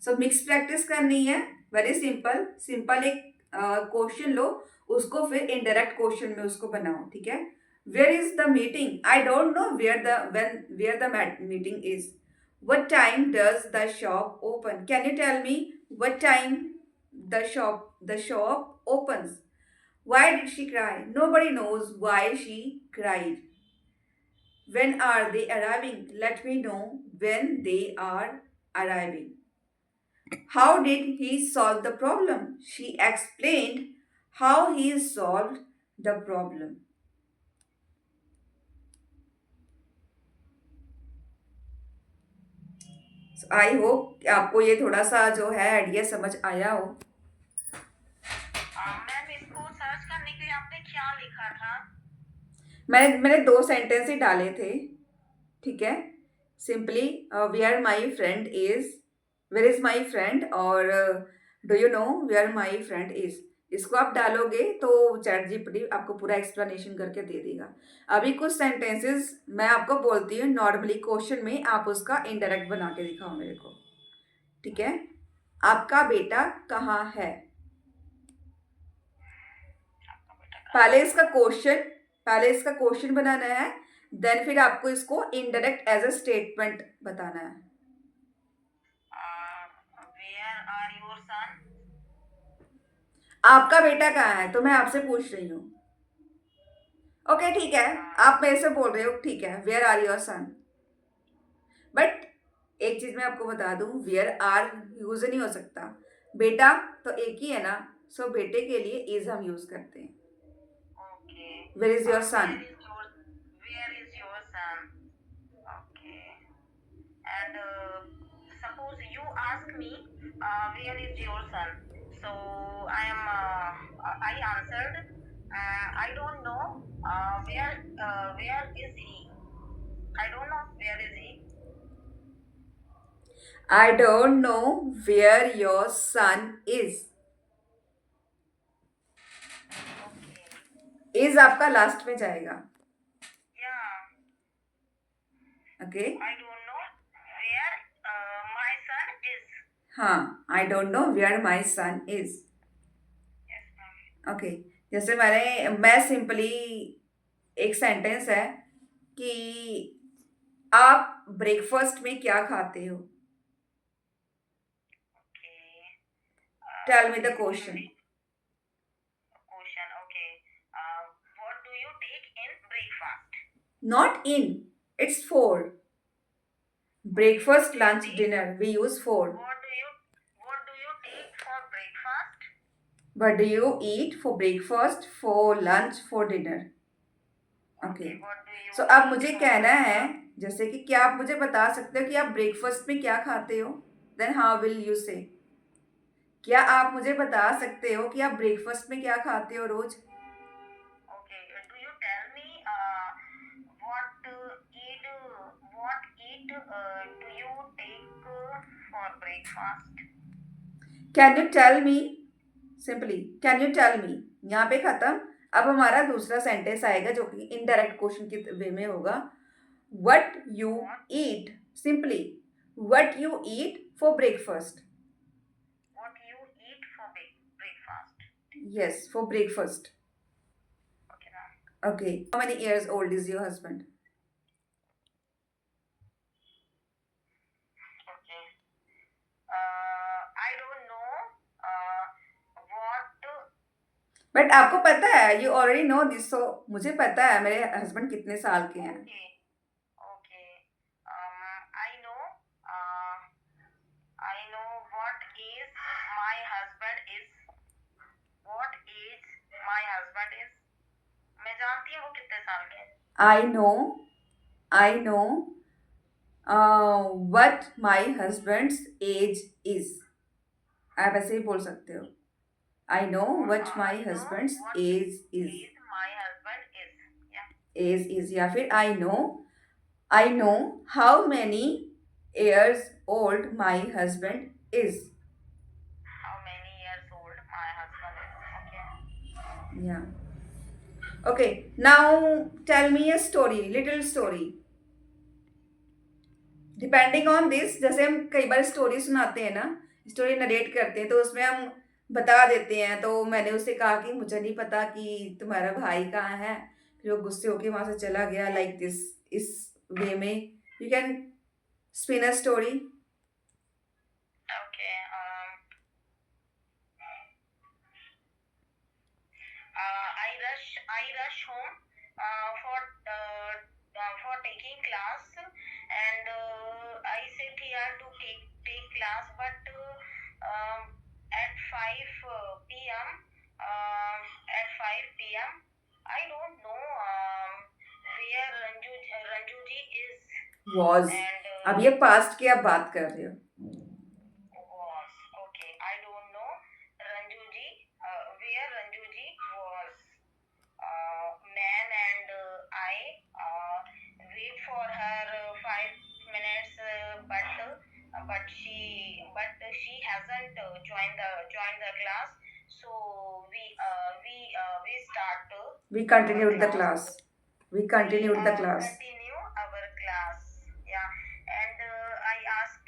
सो mix practice करनी है, very simple. Simple एक क्वेश्चन लो, उसको फिर इनडायरेक्ट क्वेश्चन में उसको बनाओ, ठीक है। Where is the meeting? I don't know where the meeting is. What time does the shop open? Can you tell me what time the shop opens? Why did she cry? Nobody knows why she cried. When are they arriving? Let me know when they are arriving. How did he solve the problem? She explained how he solved the problem. So I hope कि आपको ये थोड़ा सा जो है idea समझ आया हो। मैम इसको सर्च करने के लिए आपने क्या लिखा था? मैंने 2 सेंटेंस ही डाले थे, ठीक है। Simply where my friend is, where is my friend, और do you know where my friend is. इसको आप डालोगे तो चैट जीपीटी आपको पूरा एक्सप्लेनेशन करके दे देगा। अभी कुछ सेंटेंसेस मैं आपको बोलती हूँ नॉर्मली, क्वेश्चन में आप उसका इनडायरेक्ट बना के दिखाओ मेरे को, ठीक है। आपका बेटा कहाँ है? पहले इसका क्वेश्चन बनाना है, देन फिर आपको इसको इनडायरेक्ट एज अ स्टेटमेंट बताना है। Where are your son? आपका बेटा कहाँ है, तो मैं आपसे पूछ रही हूँ। ओके ठीक है, आप मेरे से बोल रहे हो, ठीक है, where are your son. But एक चीज मैं आपको बता दूं, वेयर आर यूज नहीं हो सकता, बेटा तो एक ही है ना। सो बेटे के लिए इज हम यूज करते हैं। Okay. Where is your son? Where is your son? Okay. And suppose you ask me, where is your son? So I answered, I don't know, where is he? I don't know where is he. I don't know where your son is. Okay. Is आपका last में जाएगा, Yeah. Okay. I don't know where my son is. हाँ, I don't know where my son is, Yes, ma'am. Okay. जैसे मैं simply एक sentence है कि आप ब्रेकफास्ट में क्या खाते हो? Okay. Tell me the This will question. be question. Okay. What do you take in breakfast? Not in, it's for. Breakfast, lunch, dinner, we use for. What do you take for breakfast? What do you eat for breakfast, for lunch, for dinner? Okay. What do you सो अब eat मुझे for कहना है, breakfast? जैसे कि क्या आप मुझे बता सकते हो कि आप ब्रेकफास्ट में क्या खाते हो? देन हाउ विल यू से? क्या आप मुझे बता सकते हो कि आप ब्रेकफास्ट में क्या खाते हो रोज? Okay. Do you tell me what eat do you take for breakfast? Can you tell me? Simply can you tell me, यहाँ पे खत्म। अब हमारा दूसरा सेंटेंस आएगा जो कि इनडायरेक्ट क्वेश्चन के वे में होगा। What you eat, simply what you eat for breakfast. What you eat for breakfast? Yes, for breakfast. Okay, ma'am. Okay, how many years old is your husband? Okay. I don't know what. But आपको पता है, you already know this, सो मुझे पता है मेरे husband कितने साल के हैं। Okay. Okay. I know. Uh, I know what is my husband is. What age my husband is. मैं जानती हूँ वो कितने साल के हैं. I know what my husband's age is. आप ऐसे ही बोल सकते हो, I know what my I know husband's what age is. age my husband is. Yeah. Age is, या फिर I know how many years old my husband is. How many years old my husband is. Okay. या okay, now tell me a story, little story. Depending on this, जैसे हम कई बार story सुनाते हैं ना, story narrate करते हैं, तो उसमें हम बता देते हैं। तो मैंने उससे कहा कि मुझे नहीं पता कि तुम्हारा भाई कहाँ है। फिर वो गुस्से होके वहाँ से चला गया, लाइक दिस, इस वे में you can spin a story. Okay. I rush home for taking class, and I sit here to take class, but at 5 p.m. At 5 p.m. I don't know where Ranjuji is, was, and अब ये past की आप बात कर रहे हो। was okay. I don't know Ranjuji where Ranjuji was. Man and I wait for her 5 minutes, but she hasn't joined the class. So we start We our continued the class. class. We We continued the class. continue our class. Yeah, and I ask